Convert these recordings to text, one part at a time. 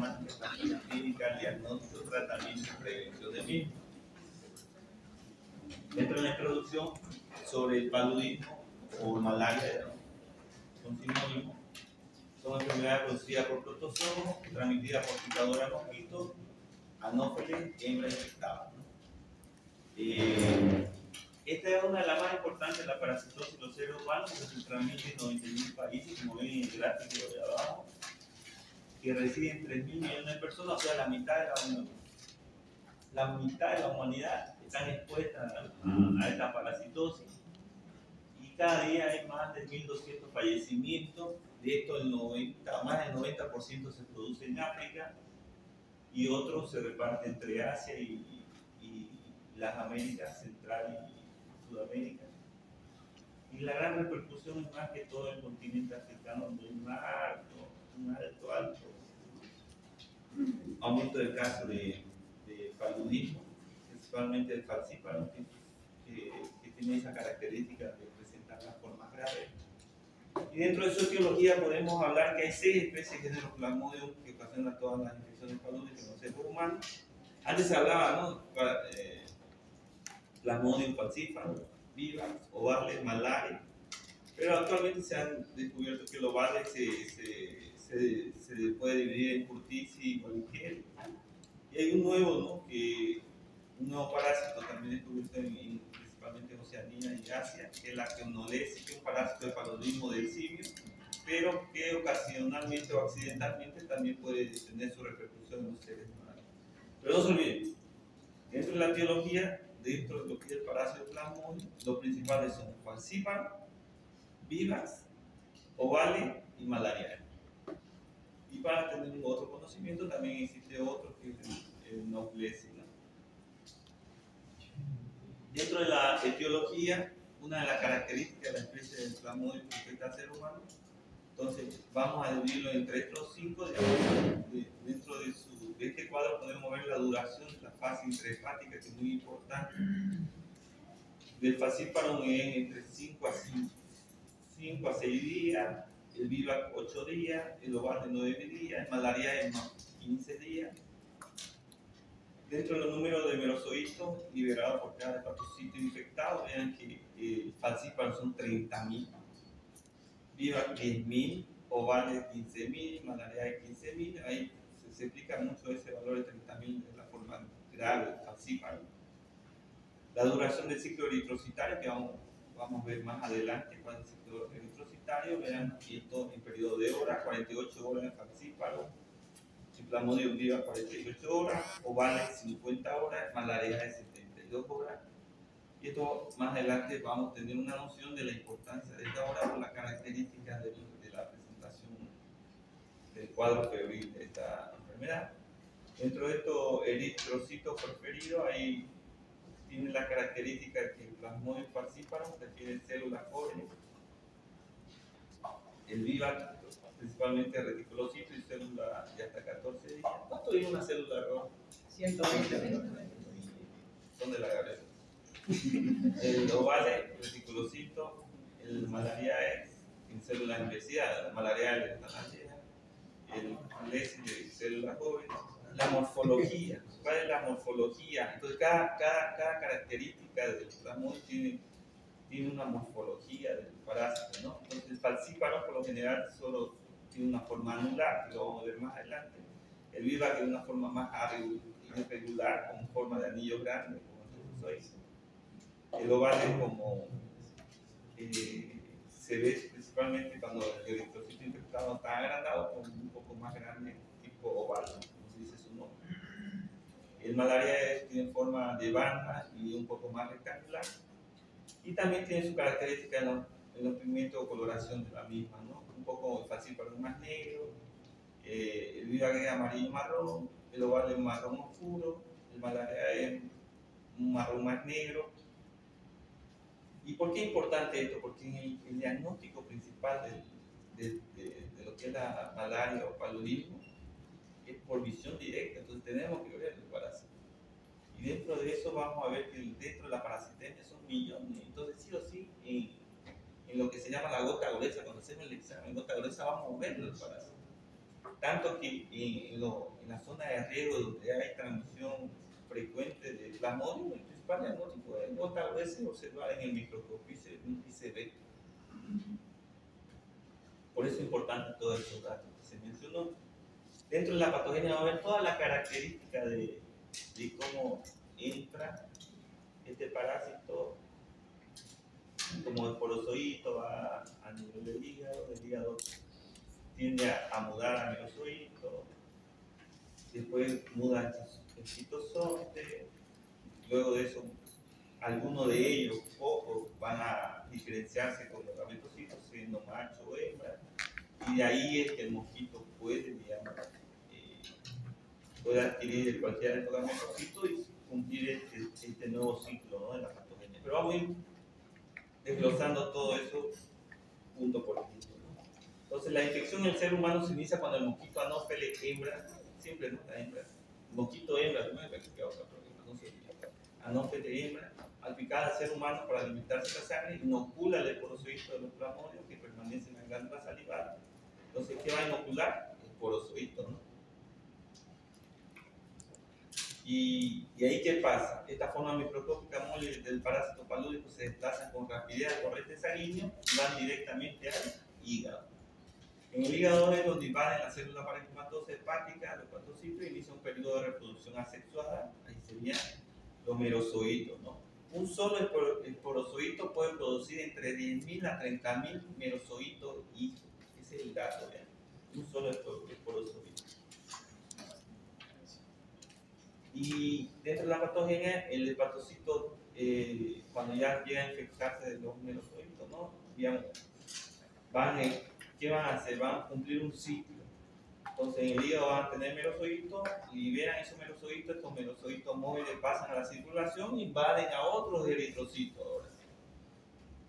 manifestación clínica, diagnóstico, tratamiento y prevención de mismo. Dentro de la introducción sobre el paludismo o malaria, son sinónimos. Son enfermedades producidas por protozoos, transmitidas por picadura de mosquitos, anófeles, hembra infectada. Esta es una de las más importantes, la parasitosis de los seres humanos, que se transmite en 91 países, como ven en el gráfico de abajo, que residen 3.000 millones de personas, o sea, la mitad de la humanidad están expuestas a esta parasitosis. Y cada día hay más de 1.200 fallecimientos. De esto, más del 90% se produce en África y otros se reparten entre Asia y las Américas Central y Sudamérica. Y la gran repercusión es más que todo el continente africano, donde hay un alto aumento del caso de paludismo, principalmente el falciparum, que tiene esa característica de presentar las formas graves. Y dentro de su etiología podemos hablar que hay 6 especies de género Plasmodium que ocasionan todas las infecciones palúdicas en los seres humanos. Antes se hablaba, ¿no? Plasmodium falciparum, vivax, ovales, malaria, pero actualmente se han descubierto que el ovales se puede dividir en Curtici y Walligeri. Y hay un nuevo, un nuevo parásito también descubierto principalmente en Oceanía y Asia, que es la Cteonolesi, que es un parásito de paludismo del simio, pero que ocasionalmente o accidentalmente también puede tener su repercusión en los seres humanos. Pero no se olviden, dentro de la etiología, dentro de lo que es el parásito Plasmodium, los principales son falciparum, vivax, ovales y malaria. Y para tener un otro conocimiento también existe otro que es el Nauplesi, ¿no? Dentro de la etiología, una de las características de la especie del Plasmodium que afecta al ser humano, entonces vamos a dividirlo entre estos 5. Dentro de este cuadro podemos ver la duración de la fase intrahepática, que es muy importante. Del falciparum es entre 5 a 6 días, el vivax 8 días, el oval de 9 días, el malaria es 15 días. Dentro de los números de merozoitos liberados por cada hepatocito infectado, vean que el falciparum son 30.000, vivax 10.000, ovales 15.000, malaria 15.000. Ahí se explica mucho ese valor de 30.000 de la forma grave del falciparum. La duración del ciclo eritrocitario, que vamos a ver más adelante cuál es el ciclo eritrocitario, vean esto en periodo de horas, 48 horas en el falciparum, Plasmodium vivax 48 horas, ovales 50 horas, malaria de 72 horas. Y esto más adelante vamos a tener una noción de la importancia de esta hora por las características de la presentación del cuadro febril de esta enfermedad. Dentro de estos eritrocitos preferidos, ahí tiene la característica que el Plasmodium falciparum requiere células jóvenes, el vivax principalmente reticulocitos y células de hasta 14 días. ¿Cuánto es una célula roja? 120. Son de la cabeza. El ovale, reticulocito, el malaria es en células envejecidas, la malaria es la llena, el lesi de células jóvenes. La morfología, ¿cuál es la morfología? Entonces cada característica del Plasmodium tiene una morfología del parásito, ¿no? Entonces el falciparum por lo general solo tiene una forma anular, que lo vamos a ver más adelante. El vivax tiene una forma más irregular, con forma de anillo grande, como el hizo. El oval es como se ve principalmente cuando el eritrocito infectado está agrandado, como un poco más grande, tipo oval, como se dice su nombre. El malaria tiene forma de banda y un poco más rectangular. Y también tiene su característica en los pigmentos o coloración de la misma, ¿no? Un poco falciparum más negro, el vivax es amarillo marrón, el oval es marrón oscuro, el malaria es un marrón más negro. ¿Y por qué es importante esto? Porque en el diagnóstico principal de lo que es la malaria o paludismo es por visión directa, entonces tenemos que ver el parásito. Y dentro de eso vamos a ver que dentro de la parasitemia son millones, entonces sí o sí en lo que se llama la gota gruesa, cuando hacemos el examen gota gruesa vamos a ver el parásito. tanto que en la zona de riesgo donde hay transmisión frecuente de plasmodium, el principal diagnóstico es tal vez observar en el microscopio y se ve. Por eso es importante todos esos datos que se mencionó. Dentro de la patogenia va a ver toda la característica de cómo entra este parásito, como el porozoito va a nivel del hígado tiende a mudar a merozoito, después muda el citosonte, luego de eso algunos de ellos, pocos, van a diferenciarse con los gametocitos, siendo macho o hembra, y de ahí es que el mosquito puede, digamos, puede adquirir cualquiera de estos gametocitos y cumplir este nuevo ciclo, ¿no?, de la patogenia. Pero vamos a ir desglosando todo eso punto por punto, ¿no? Entonces, la infección en el ser humano se inicia cuando el mosquito anófeles hembra, siempre no la hembra, el mosquito hembra, no es que otra problema, no sé, anófeles hembra, al picar al ser humano para alimentarse la sangre, inocula el porozoito de los plasmodios que permanecen en la glándula salival. Entonces, ¿qué va a inocular? El porozoito, ¿no? Y ahí, ¿qué pasa? Esta forma microscópica mole del parásito palúdico se desplaza con rapidez al torrente sanguíneo y van directamente al hígado. En el hígado es donde invaden la célula parenquimatosa hepática, los hepatocitos, y inicia un periodo de reproducción asexuada. Ahí serían los merozoitos, ¿no? Un solo esporozoito puede producir entre 10.000 a 30.000 merozoitos hijos. Ese es el dato, ¿vean? Un solo esporozoito. Y dentro de la patogenia, el hepatocito, cuando ya llega a infectarse de los merozoitos, ¿no?, digamos, ¿qué van a hacer? Van a cumplir un ciclo. Entonces, en el hígado van a tener merozoitos, liberan esos merozoitos, estos merozoitos móviles pasan a la circulación e invaden a otros eritrocitos ahora.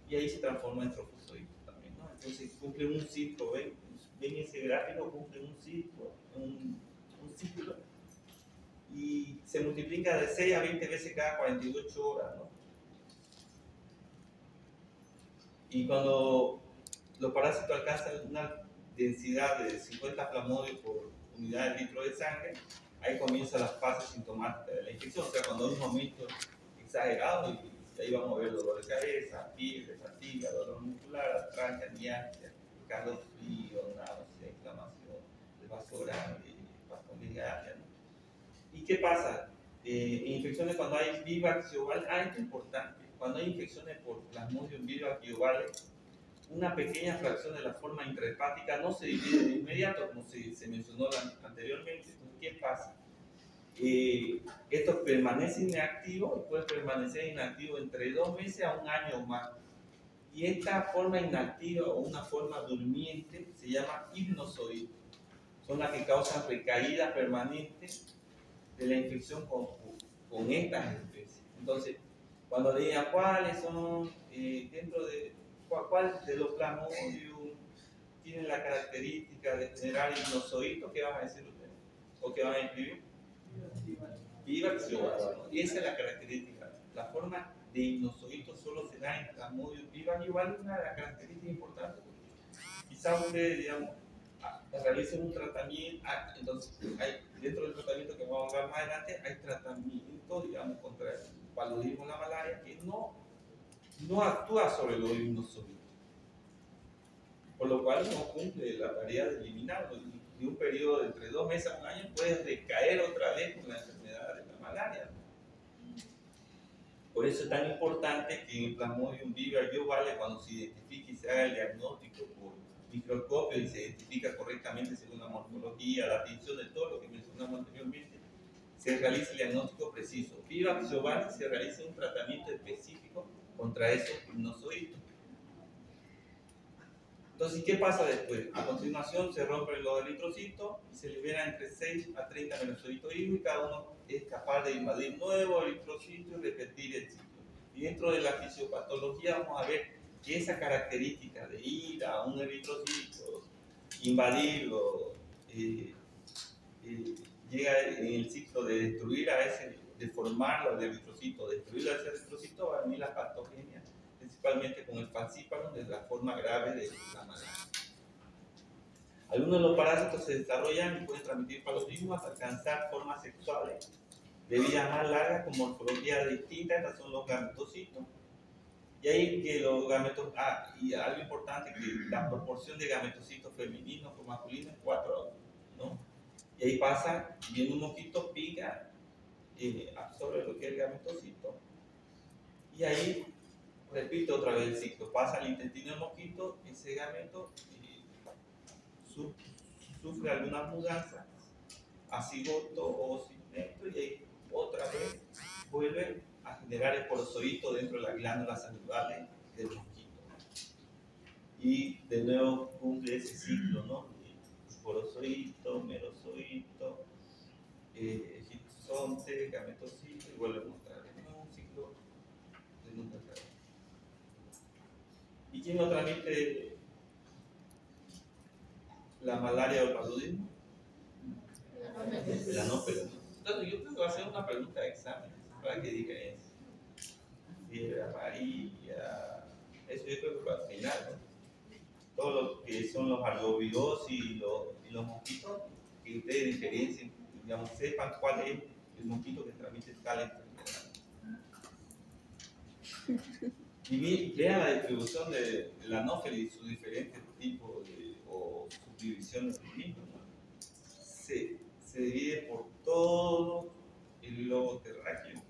Y ahí se transforma en trofozoitos también, ¿no? Entonces, cumplen un ciclo, ¿ven ese gráfico? Cumplen un ciclo, y se multiplica de 6 a 20 veces cada 48 horas, ¿no? Y cuando los parásitos alcanzan una densidad de 50 plasmodios por unidad de litro de sangre, ahí comienza la fase sintomática de la infección, o sea, cuando hay un aumento exagerado, y ahí vamos a ver dolor de cabeza, fiebre, fatiga, dolor muscular, artralgia, mialgia, calofrío, náusea, inflamación, el vaso grande, vasculitis, ¿no? ¿Y qué pasa? En infecciones cuando hay vivax y ovales, esto es importante, cuando hay infecciones por plasmodium vivax y ovales, una pequeña fracción de la forma intrahepática no se divide de inmediato, como se mencionó anteriormente. Entonces, ¿qué pasa? Esto permanece inactivo y puede permanecer inactivo entre 2 meses a 1 año o más. Y esta forma inactiva o una forma durmiente se llama hipnozoide. Son las que causan recaídas permanentes de la infección con estas especies. Entonces, le digan cuáles son dentro de cuál de los plasmodium tienen la característica de generar hipnozoitos, ¿qué van a decir ustedes? ¿O qué van a escribir? Vivax y ovales, ¿no? Y esa es la característica. La forma de hipnozoitos solo se da en plasmodium vivax y ovales, una de las características importantes. Quizás ustedes, digamos, realicen un tratamiento, entonces dentro del tratamiento que vamos a hablar más adelante, hay tratamiento, digamos, contra el paludismo y la malaria que no actúa sobre los hipnozoitos, por lo cual no cumple la tarea de eliminarlo. Y un periodo de entre 2 meses a 1 año puede recaer otra vez con la enfermedad de la malaria. Por eso es tan importante que en el plasmodium vivax y ovales, cuando se identifique y se haga el diagnóstico por microscopio y se identifica correctamente según la morfología, la atención de todo lo que mencionamos anteriormente, se realiza el diagnóstico preciso. Vivax y ovales, se realiza un tratamiento específico contra esos hipnozoitos. Entonces, ¿qué pasa después? A continuación se rompen los eritrocitos y se liberan entre 6 a 30 merozoitos hijos, y cada uno es capaz de invadir nuevos eritrocitos y repetir el ciclo. Y dentro de la fisiopatología vamos a ver que esa característica de ir a un eritrocito, invadirlo, llega en el ciclo de destruir a ese, de formarlo al eritrocito, destruir a ese eritrocito, va a venir la patogenia, principalmente con el falciparum, de la forma grave de la malaria. Algunos de los parásitos se desarrollan y pueden transmitir paludismo hasta alcanzar formas sexuales de vida más largas con morfología distinta. Estas son los gametocitos. Y ahí que los gametos, y algo importante, que la proporción de gametocitos femeninos con masculinos es 4, ¿no? Y ahí pasa, viene un mosquito, pica, absorbe lo que es el gametocito. Y ahí, repito otra vez el ciclo, pasa al intestino del mosquito, ese gameto sufre alguna mudanza a cigoto o cigoto, y ahí otra vez vuelve a generar esporozoito dentro de las glándulas salivales del mosquito. Y de nuevo cumple ese ciclo, ¿no? Esporozoito, merozoito, egiptozonte, gametocito, y vuelve a mostrar. Es un ciclo de nunca acabar. ¿Y quién lo transmite la malaria o el paludismo? El anófelo. Entonces, yo creo que va a hacer una pregunta de examen para que diga eso. Fiebre amarilla, eso yo creo que para el final, ¿no? Todo lo que son los arbovirosis y los mosquitos, que ustedes diferencien, digamos, sepan cuál es el mosquito que transmite tal enfermedad. Y vean la distribución del anófilo y sus diferentes tipos o subdivisiones del mismo, ¿no? Se divide por todo el globo terráqueo,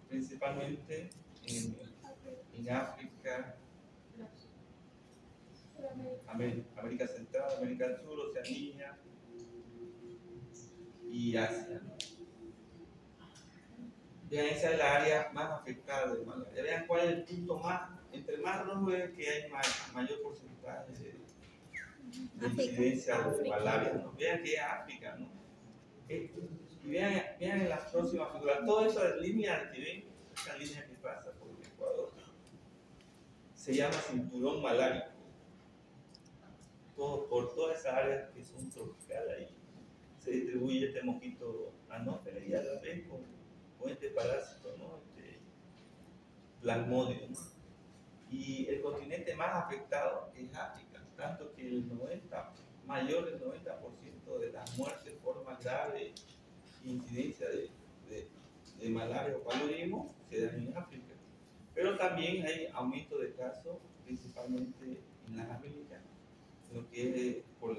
principalmente en África, América Central, América del Sur, Oceanía y Asia, ¿no? Vean, esa es la área más afectada de malaria. Vean cuál es el punto más, entre más rojo es que hay mayor porcentaje de incidencia de malaria, ¿no? Vean que es África, ¿no? Y vean en las próximas figuras, todas esas líneas que ven, esa línea que pasa por el Ecuador, se llama cinturón malárico. Por todas esas áreas que son tropicales, ahí se distribuye este mosquito anófilo y a la vez con este parásito, ¿no? Este plasmodium, ¿no? Y el continente más afectado es África, tanto que mayor del 90% de las muertes por más grave incidencia de malaria o paludismo se dan en África. Pero también hay aumento de casos, principalmente en las Américas, lo que es por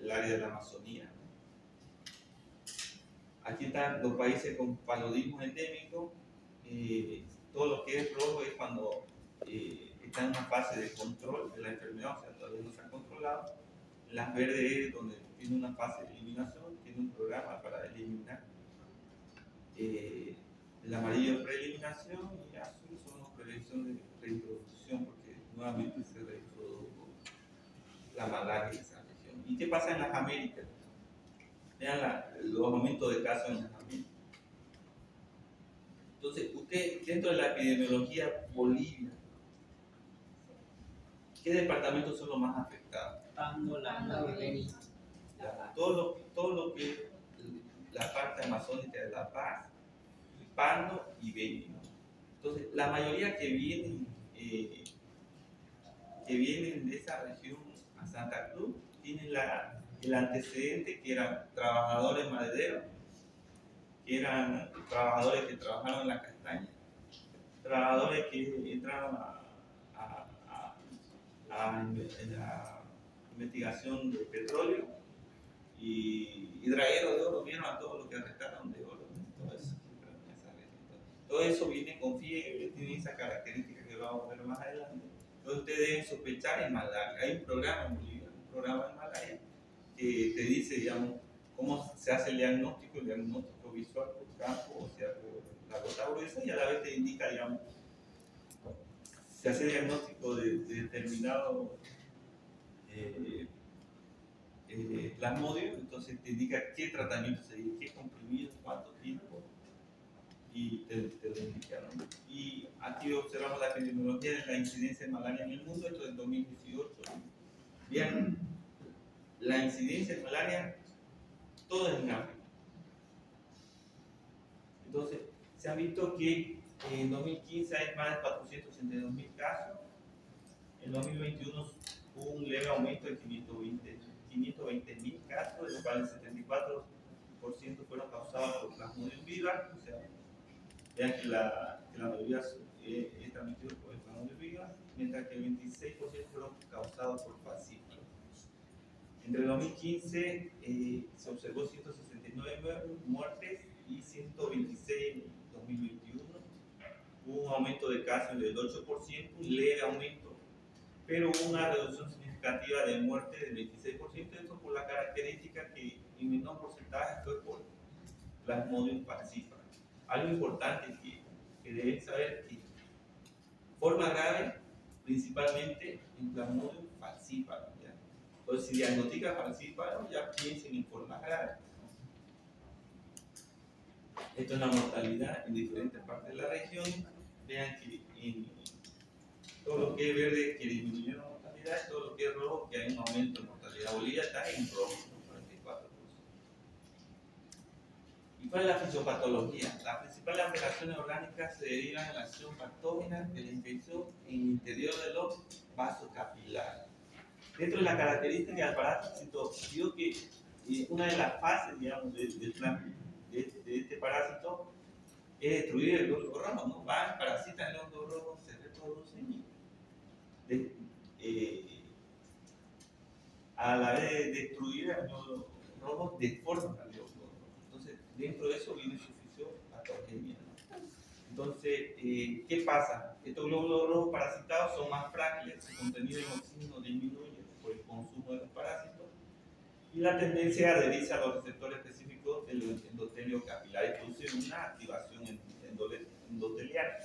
el área de la Amazonía, ¿no? Aquí están los países con paludismo endémico. Todo lo que es rojo es cuando está en una fase de control de la enfermedad, o sea, todavía no se ha controlado. Las verdes es donde tiene una fase de eliminación, tiene un programa para eliminar. El amarillo es preeliminación y azul son prevención de reintroducción, porque nuevamente se reintrodujo la malaria en esa región. ¿Y qué pasa en las Américas? Vean los aumentos de casos en las Américas. Entonces, usted, dentro de la epidemiología Bolivia, ¿qué departamentos son los más afectados? Todo lo que es la parte amazónica de La Paz, Pando y Beni, ¿no? Entonces, la mayoría que vienen de esa región a Santa Cruz tienen el antecedente que eran trabajadores madereros, que eran trabajadores que trabajaron en la castaña, trabajadores que entraron en la investigación de petróleo, y dragueros de oro, vieron a todos los que arrestaron de oro, ¿no? Todo eso viene con fiebre, tiene esa característica que vamos a ver más adelante. Entonces ustedes deben sospechar en malaria. Hay un programa en Bolivia, un programa de malaria que te dice, digamos, cómo se hace el diagnóstico visual por campo, o sea, por la gota gruesa, y a la vez te indica, digamos, se hace diagnóstico de determinado plasmodium, entonces te indica qué tratamiento seguir, qué comprimido, cuánto tiempo, y te lo indica, ¿no? Y aquí observamos la epidemiología de la incidencia de malaria en el mundo, esto es del 2018. Bien, la incidencia de malaria, todo es en África. Entonces, se ha visto que en 2015 hay más de 462.000 casos, en 2021 hubo un leve aumento de 520.000 casos, de los cuales el 74% fueron causados por Plasmodium vivax, o sea, vean que la mayoría es transmitido por el Plasmodium vivax, mientras que el 26% fueron causados por falciparum. Entre el 2015 se observó 169 muertes y 126 en 2021. Hubo un aumento de casos del 8%, un leve aumento, pero hubo una reducción significativa de muerte del 26%, esto por la característica que en menor porcentaje fue por Plasmodium falciparum. Algo importante que deben saber que forma grave principalmente en Plasmodium falciparum. Entonces, si diagnostica falciparum, ya piensen en forma grave. Esto es la mortalidad en diferentes partes de la región. Vean que en todo lo que es verde que disminuyó la mortalidad, todo lo que es rojo que hay un aumento de mortalidad. Bolivia está en rojo, 44%. ¿Y cuál es la fisiopatología? Las principales alteraciones orgánicas se derivan de la acción patógena de la infección en el interior de los vasos capilares. Dentro de la característica del parásito, digo que una de las fases, digamos, de este parásito es destruir el glóbulo rojo, ¿no? Van, parasitan el glóbulo rojo, se reproducen y a la vez de destruir el glóbulo rojo, deforman el glóbulo rojo. Entonces, dentro de eso viene su fisiopatogenia, ¿no? Entonces, ¿qué pasa? Estos glóbulos rojos parasitados son más frágiles, su contenido en oxígeno disminuye por el consumo de los parásitos y la tendencia a adherirse a los receptores específicos del endotelio capilar y produce una activación endotelial.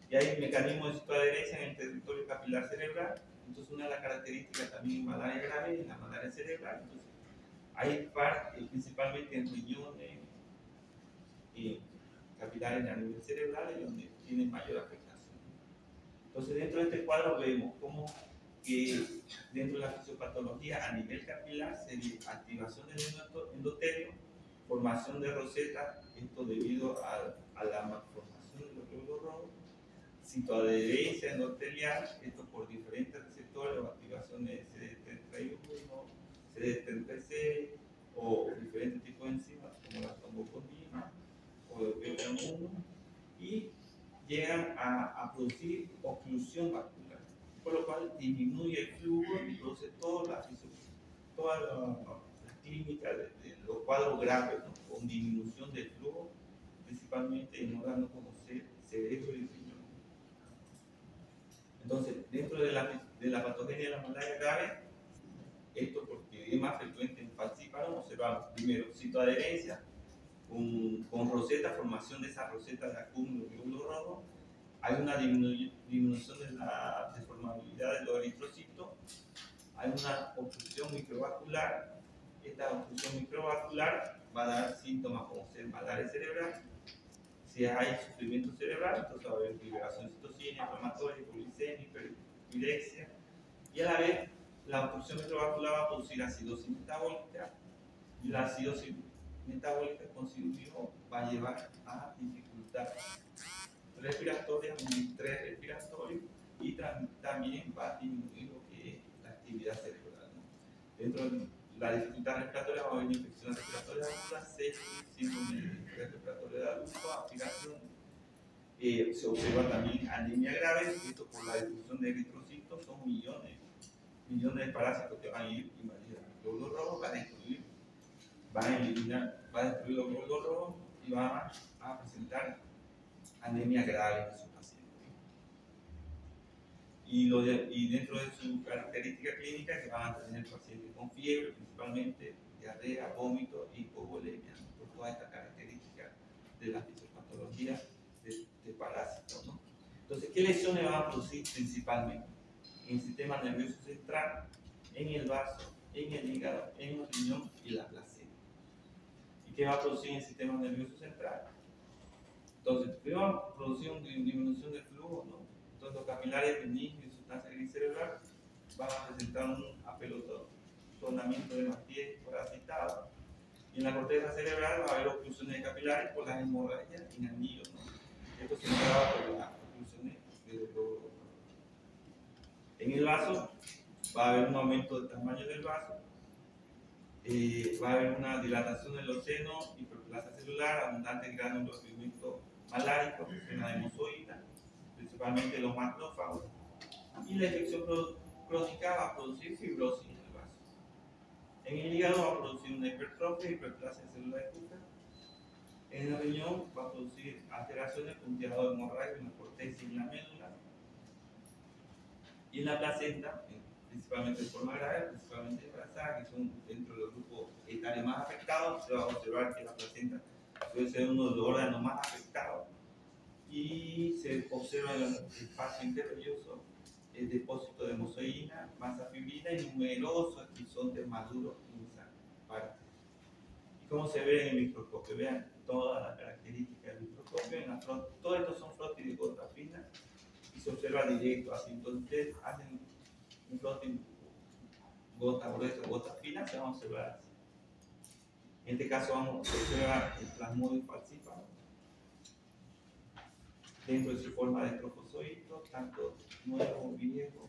Y hay mecanismos de citoadherencia en el territorio capilar cerebral. Entonces, una de las características también en malaria grave es la malaria cerebral. Entonces, hay parte principalmente en riñones capilares a nivel cerebral y donde tienen mayor afectación. Entonces, dentro de este cuadro vemos cómo que dentro de la fisiopatología a nivel capilar sería activación del endotelio, formación de roseta, esto debido a la malformación de los glóbulos rojos, citoadherencia endotelial, esto por diferentes receptores o activaciones de CD31, CD36 o diferentes tipos de enzimas como la trombocodina o el beta-1 y llegan a producir oclusión vascular, por lo cual disminuye el flujo y produce toda la clínica de los cuadros graves, ¿no? Con disminución del flujo, principalmente en órganos como cerebro y riñón. Entonces, dentro de la patogenia de la malaria grave, esto porque es más frecuente en falciparum, observamos primero citoadherencia con roseta, formación de esa roseta de acúmulo de glóbulos rojos. Hay una disminución de la deformabilidad de los eritrocitos, hay una obstrucción microvascular. Esta obstrucción microvascular va a dar síntomas como ser malaria cerebral. Si hay sufrimiento cerebral, entonces va a haber liberación de citocina, inflamatoria, hipoglicemia, hiperpirexia, y a la vez la obstrucción microvascular va a producir acidosis metabólica, y la acidosis metabólica consigo va a llevar a dificultad respiratoria, un estrés respiratorio, y también va a disminuir lo que es la actividad cerebral, ¿no? Dentro de la dificultad respiratoria va a haber infecciones respiratorias agudas, sepsis, síndrome de estrés respiratorio de adulto, aspiración. Se observa también anemia grave, esto por la destrucción de eritrocitos, son millones de parásitos que van a ir invadiendo los glóbulos rojos, van a destruir los glóbulos rojos y van a presentar anemia grave en su paciente. Y dentro de su característica clínica que van a tener pacientes con fiebre, principalmente diarrea, vómito y hipovolemia, ¿no? Por toda esta característica de la fisiopatología de parásitos, ¿no? Entonces, ¿qué lesiones van a producir principalmente? En el sistema nervioso central, en el vaso, en el hígado, en el riñón y la placenta. ¿Y qué va a producir en el sistema nervioso central? Entonces, primero va a producir una disminución del flujo, ¿no? Entonces, los capilares de líquido y sustancia gris cerebral van a presentar un apelotonamiento de los pies parasitados. Y en la corteza cerebral va a haber oclusiones de capilares por las hemorragias en anillos, ¿no? Esto se agrava por las oclusiones de los glóbulos rojos. En el vaso va a haber un aumento del tamaño del vaso, va a haber una dilatación de los senos, hiperplasia celular, abundante grano de pigmento malárico, escena de mozoína, principalmente los macrófagos, y la infección crónica va a producir fibrosis en el vaso. En el hígado va a producir una hipertrofia, hiperplasia celular aguda. En el riñón va a producir alteraciones, punteado hemorrágico en la corteza y en la médula. Y en la placenta, principalmente de forma grave, principalmente embarazada, que son dentro del grupo etario más afectado, se va a observar que la placenta puede ser uno de los órganos más afectados. Y se observa en el espacio intervelloso el depósito de mozoína, masa fibrina y numerosos esquizontes maduros en esa parte. Y como se ve en el microscopio, vean todas las características del microscopio. Todos estos son flotis de gota fina y se observa directo así. Entonces, ustedes hacen un flotis gota gruesa, gota fina, se van a observar así. En este caso, vamos a observar el plasmodium falciparum dentro de su forma de trofozoito, tanto nuevo, viejo.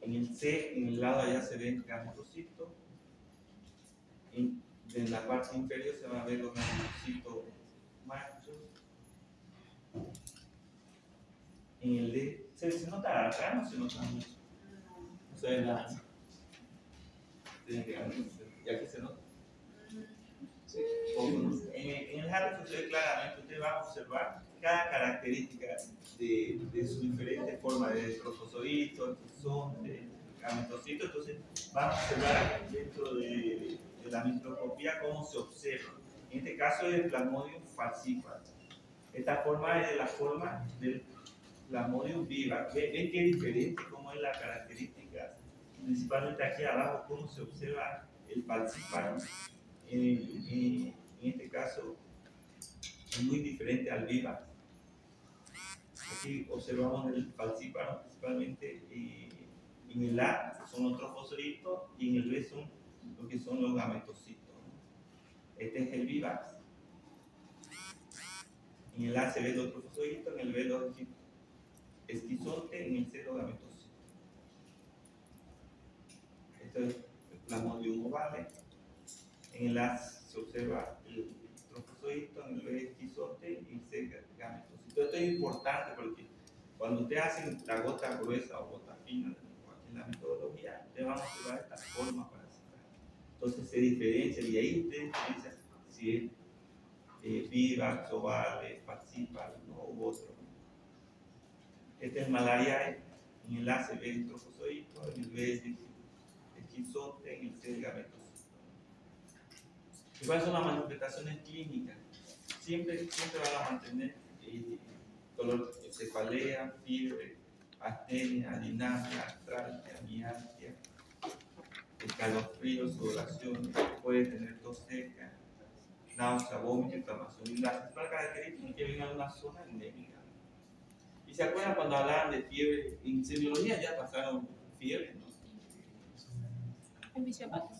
En el C, en el lado allá se ven gametocitos. En la parte inferior se van a ver los gametocitos machos. En el D, ¿se nota acá? No se nota mucho. No se ve nada. ¿Y aquí se nota? Sí. En el Harris usted claramente usted va a observar cada característica de su diferente forma de trofozoito, de gametocito. Entonces vamos a observar dentro de la microscopía cómo se observa. En este caso es el Plasmodium falciparum. Esta forma es de la forma del Plasmodium vivax. ¿Ven qué diferente cómo es la característica? Principalmente aquí abajo cómo se observa el falciparum. En este caso es muy diferente al vivax. Aquí observamos el falciparum principalmente en el A son los trofosoritos y en el B son lo que son los gametocitos. Este es el vivax. En el A se ve los trofosoritos, en el B los esquizontes, en el C los gametocitos. Esto es el Plasmodium ovale. En el A se observa el trofozoito, en el B esquizonte y en el C gametocito. Esto es importante porque cuando ustedes hacen la gota gruesa o gota fina en la metodología, ustedes van a observar esta forma para sacar. Entonces se diferencia y ahí ustedes diferencian si es vivax, ovale, falciparum, ¿no? U otro. Este es malaria, en el A se ve el trofozoito, en el B es el esquizonte, en el C el gametocito. ¿Y cuáles son las manifestaciones clínicas? Siempre van a mantener dolor, cefalea, fiebre, astenia, dinamia, artralgia, mialgia, escalofríos, sudoración, puede tener tos seca, náusea, vómito, inflamación. Y la principal característica es que venga de una zona endémica. ¿Y se acuerdan cuando hablaban de fiebre? En semiología ya pasaron fiebre, ¿no? En fisiopatología.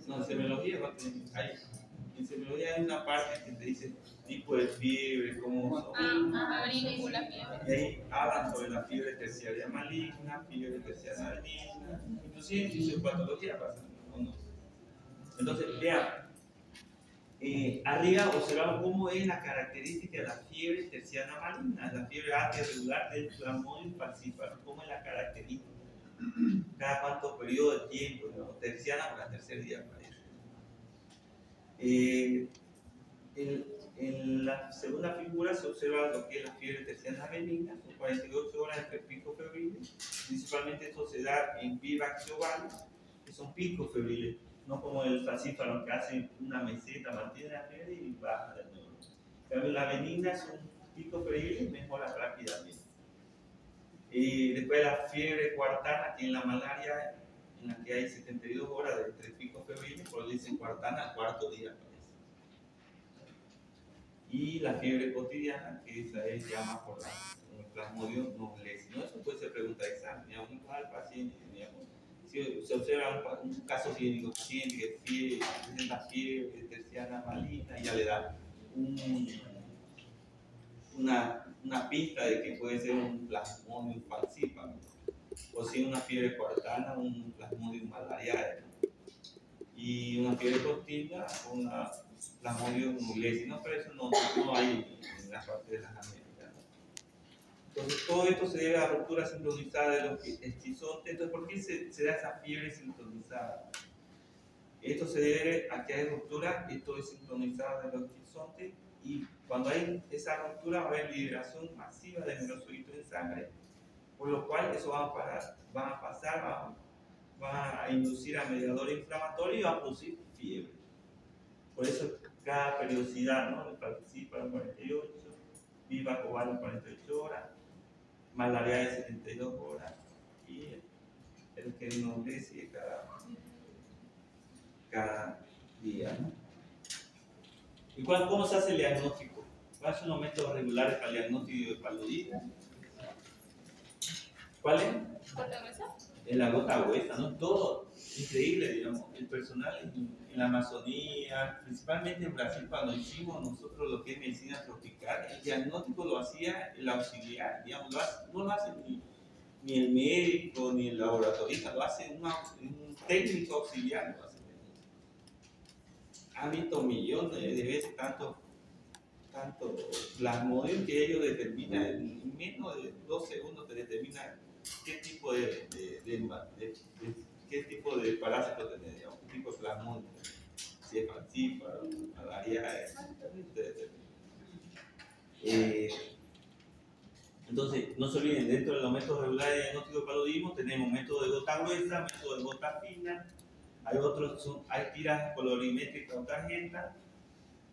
No, en semiología en semiología hay una parte que te dice tipo de fiebre, cómo son. Y ahí hablan sobre la fiebre terciaria maligna, fiebre terciaria maligna, inclusive en fisiopatología pasa, ¿no? Entonces, vean, arriba observamos cómo es la característica de la fiebre terciaria maligna, la fiebre alta irregular del Plasmodium falciparum, cómo es la característica. Cada cuánto periodo de tiempo, ¿no? Terciana para el tercer día aparece. En la segunda figura se observa lo que es la fiebre terciana benigna, son 48 horas de pico febril. Principalmente esto se da en vivax y ovales, que son picos febriles, no como el falciparum que hace una meseta, mantiene la fiebre y baja de nuevo. Pero la benigna es un pico febril y mejora rápidamente. Después la fiebre cuartana, aquí en la malaria, en la que hay 72 horas de 3 picos febriles, por eso dicen cuartana al cuarto día. Y la fiebre cotidiana, que esa es llama por el Plasmodium noblesi. ¿No? Eso puede ser pregunta de examen, digamos, al paciente, digamos. Si se observa un caso clínico, paciente que presenta fiebre terciana maligna, y ya le da una pista de que puede ser un Plasmodium falciparum. o si una fiebre coartana, un plasmodium malariae, y una fiebre continua, una plasmodium nuglesi, ¿no? Pero eso no hay en la parte de las Américas, ¿no? Entonces, todo esto se debe a ruptura sincronizada de los esquizontes. Entonces, ¿por qué se da esa fiebre sincronizada? Esto se debe a que hay ruptura, esto es sincronizado de los esquizontes, y cuando hay esa ruptura va a haber liberación masiva de merozoitos en sangre, por lo cual eso va a inducir a mediadores inflamatorios y va a producir fiebre. Por eso cada periodicidad, ¿no? Participa en 48, viva cobal en 48 horas, malaria de 72 horas y el que no decide cada día, ¿no? ¿Y cómo se hace el diagnóstico? ¿Cuáles son los métodos regulares para el diagnóstico de paludismo? ¿Cuál es? ¿Gota gruesa? En la gota gruesa, ¿no? Todo increíble, digamos. El personal en la Amazonía, principalmente en Brasil, cuando hicimos nosotros lo que es medicina tropical, el diagnóstico lo hacía el auxiliar, digamos, no lo hace ni el médico ni el laboratorista, lo hace un técnico auxiliar. Lo hace. Han visto millones de veces tanto plasmodium que ellos determinan en menos de 2 segundos, te determinan qué tipo qué tipo de parásito tenés, digamos, qué tipo de plasmodium, si es falciparum, malaria, entonces, no se olviden, dentro de los métodos regulares de diagnóstico de paludismo tenemos método de gota gruesa, método de gota fina, hay tiras colorimétricas o tarjetas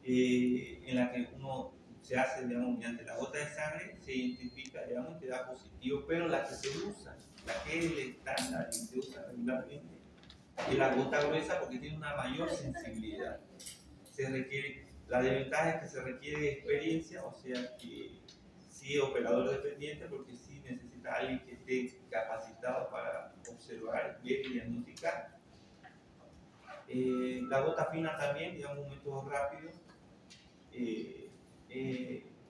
en la que uno se hace, digamos, mediante la gota de sangre, se identifica, digamos, que da positivo, pero la que se usa, la que es el estándar y se usa regularmente, es la gota gruesa porque tiene una mayor sensibilidad. La desventaja es que se requiere experiencia, o sea que sí operador dependiente, porque sí necesita alguien que esté capacitado para observar, ver y diagnosticar. La gota fina también, digamos, un método rápido,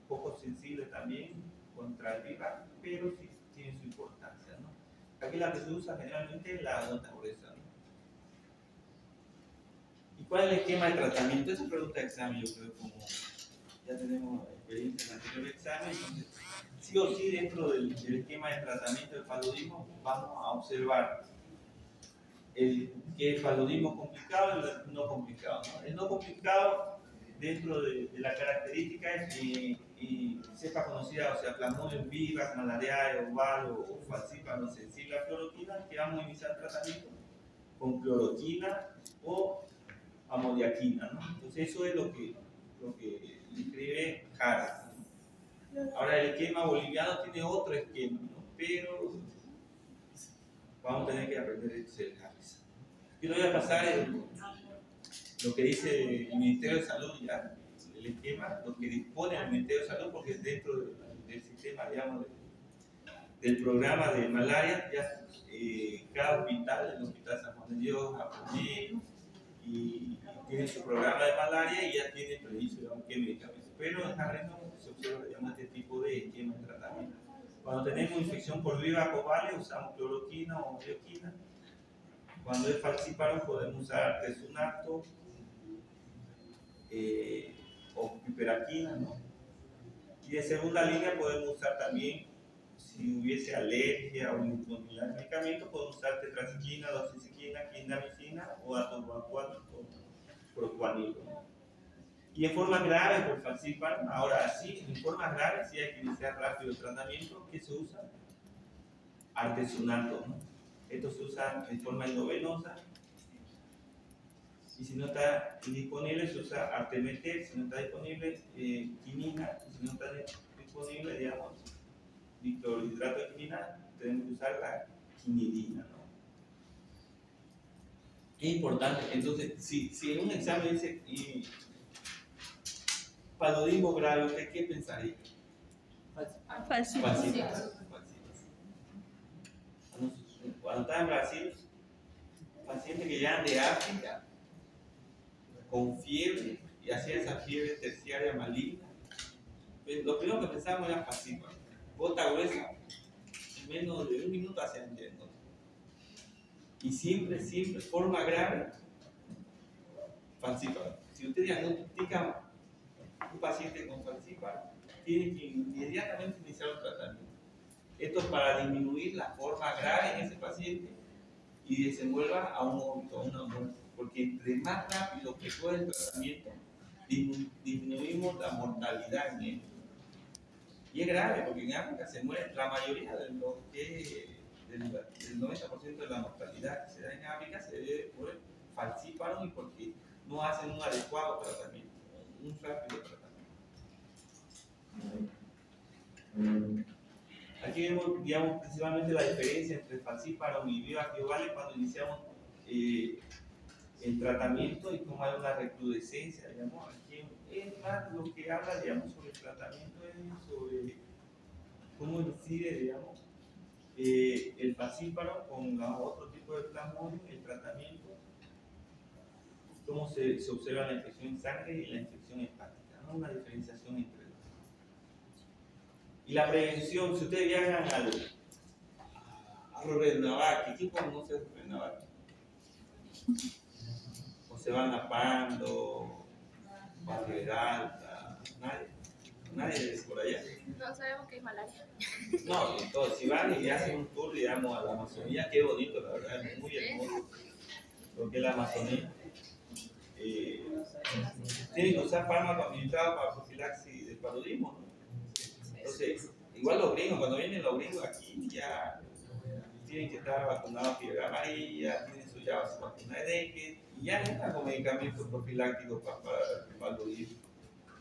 poco sensible también contra el viral, pero sí tiene su importancia, ¿no? Aquí la que se usa generalmente es la gota gruesa, ¿no? ¿Y cuál es el esquema de tratamiento? Esa pregunta de examen, yo creo, como ya tenemos experiencia en el anterior examen, entonces sí o sí dentro del esquema de tratamiento del paludismo vamos a observar que el paludismo complicado y el no complicado, ¿no? El no complicado, dentro de la característica es cepa conocida, o sea, plasmodium vivax, malariae, oval o falciparum sensible a cloroquina, que vamos a iniciar el tratamiento con cloroquina o amodiaquina, ¿no? Entonces eso es lo que describe Harris, ¿no? Ahora el esquema boliviano tiene otro esquema, ¿no? Pero vamos a tener que aprender el Harris. Yo le voy a pasar lo que dice el Ministerio de Salud, ya, el esquema, lo que dispone el Ministerio de Salud, porque dentro del sistema, digamos, del programa de malaria, ya cada hospital, el Hospital San Juan de Dios, Aponé, y tiene su programa de malaria y ya tiene previsto, digamos, qué medicamentos. Pero en Harris no se observa, digamos, este tipo de esquema de tratamiento. Cuando tenemos infección por vivax o vale, usamos cloroquina o bioquina. Cuando es falciparum podemos usar artesunate o piperaquina, ¿no? Y en segunda línea podemos usar también, si hubiese alergia o indisponibilidad de medicamentos, podemos usar tetraciclina, doxiciclina, clindamicina o atorvaquat o proguanil, ¿no? Y en forma grave por falciparum, ahora sí, en forma grave sí hay que iniciar rápido el tratamiento. ¿Qué se usa? Artesunato, ¿no? Esto se usa en forma endovenosa. Y si no está disponible, se usa artemeter. Si no está disponible, quinina. Si no está disponible, digamos, diclorhidrato de quinina, tenemos que usar la quinidina, ¿no? Es importante. Entonces, si en un examen dice paludismo grave, ¿usted qué pensaría? Falciparum. Cuando estaba en Brasil, pacientes que llegan de África con fiebre y hacían esa fiebre terciaria maligna, pues lo primero que pensábamos era falciparum. Gota gruesa, menos de un minuto hacen el diagnóstico. Y siempre, forma grave, falcíparo. Si usted diagnostica un paciente con falcíparo, tiene que inmediatamente iniciar el tratamiento. Esto es para disminuir la forma grave en ese paciente y desenvuelva a un óbito, a una muerte. Porque entre más rápido que fue el tratamiento, disminuimos la mortalidad en él. Y es grave, porque en África se muere la mayoría de lo que del 90% de la mortalidad que se da en África se debe por el falcíparo y porque no hacen un adecuado tratamiento, un rápido tratamiento. Aquí vemos, digamos, principalmente la diferencia entre falcíparo y bioactivales cuando iniciamos el tratamiento y cómo hay una recrudescencia, digamos. Aquí es más lo que habla, digamos, sobre el tratamiento, es sobre cómo incide, digamos, el falcíparo con otro tipo de plasmodium, el tratamiento, cómo se observa la infección en sangre y la infección hepática, ¿no? Una diferenciación entre dos. Y la prevención, si ustedes viajan a Rurrenabaque, ¿quién conoce Rurrenabaque? O se van a Pando, Barrio Alta, nadie es por allá. No sabemos que es malaria. No, entonces, si van y hacen un tour, digamos, a la Amazonía, qué bonito, la verdad, es muy hermoso. Lo que es la Amazonía. Tienen que usar fármacos administrados para profilaxis de paludismo, ¿no? Entonces, igual los gringos, cuando vienen los gringos aquí, ya tienen que estar vacunados fiebre amarilla, tienen su vacuna de dengue, y ya entran con medicamentos profilácticos para el paludismo.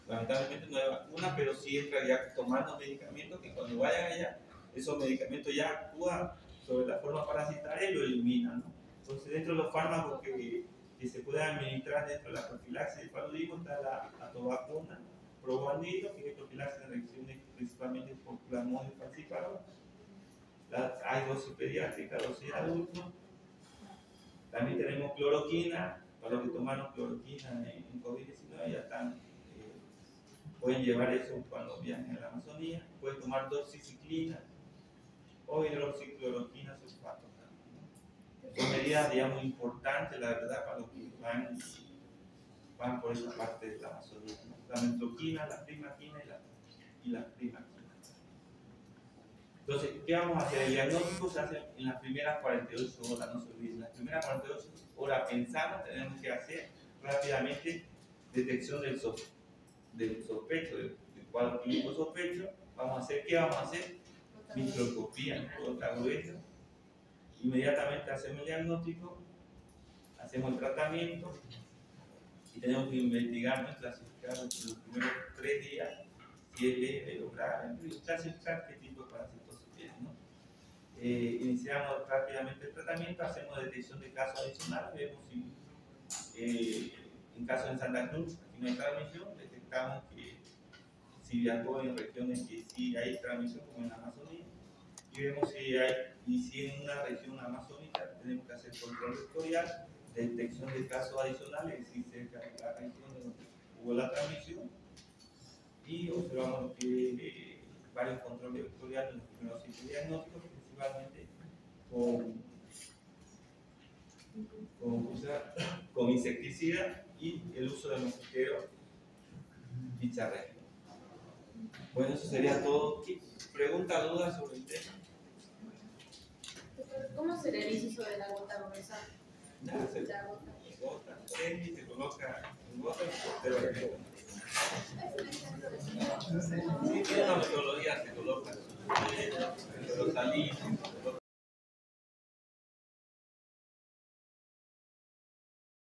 Lamentablemente no hay vacuna, pero sí entra ya tomando medicamentos que cuando vayan allá, esos medicamentos ya actúan sobre la forma parasitaria y lo eliminan, ¿no? Entonces, dentro de los fármacos que se pueden administrar dentro de la profilaxis del paludismo está la atovacuna, proguanilo, que es profilaxis de reacciones principalmente por plasmodium falciparum. Hay dosis pediátrica, dosis adulto. También tenemos cloroquina, para los que tomaron cloroquina en COVID-19 ya están, pueden llevar eso cuando viajen a la Amazonía. Pueden tomar doxiciclina o hidroxicloroquina sulfato. Son medidas, digamos, importantes, la verdad, para los que van por esa parte de la Amazonía, ¿no? La mentoquina, la primaquina y la primaquina. Entonces, ¿qué vamos a hacer? El diagnóstico se hace en las primeras 48 horas, no se olviden. En las primeras 48 horas pensamos, tenemos que hacer rápidamente detección del sospecho, del cuadro clínico sospecho. Vamos a hacer, ¿qué vamos a hacer? Microscopía, otra gruesa. Inmediatamente hacemos el diagnóstico, hacemos el tratamiento y tenemos que investigar, ¿no? Clasificar los primeros 3 días si es leve o grave, y clasificar qué tipo de parasitosis tiene, ¿no? Iniciamos rápidamente el tratamiento, hacemos detección de casos adicionales, vemos si en caso de Santa Cruz, aquí no hay transmisión, detectamos que si viajó en regiones que sí hay transmisión, como en la Amazonía, y vemos si en una región amazónica tenemos que hacer control vectorial, detección de casos adicionales, es decir, cerca de la región donde hubo la transmisión, y observamos que varios controles vectoriales en los primeros sitios diagnósticos, principalmente con insecticida y el uso de mosquitero bicharrero. Bueno, eso sería todo. ¿Preguntas, dudas sobre el tema? ¿Cómo se realiza sobre la gota gruesa? Nada, se gota, se coloca en gota y se observa el efecto. Sí, tiene una metodología, se coloca, pero salí.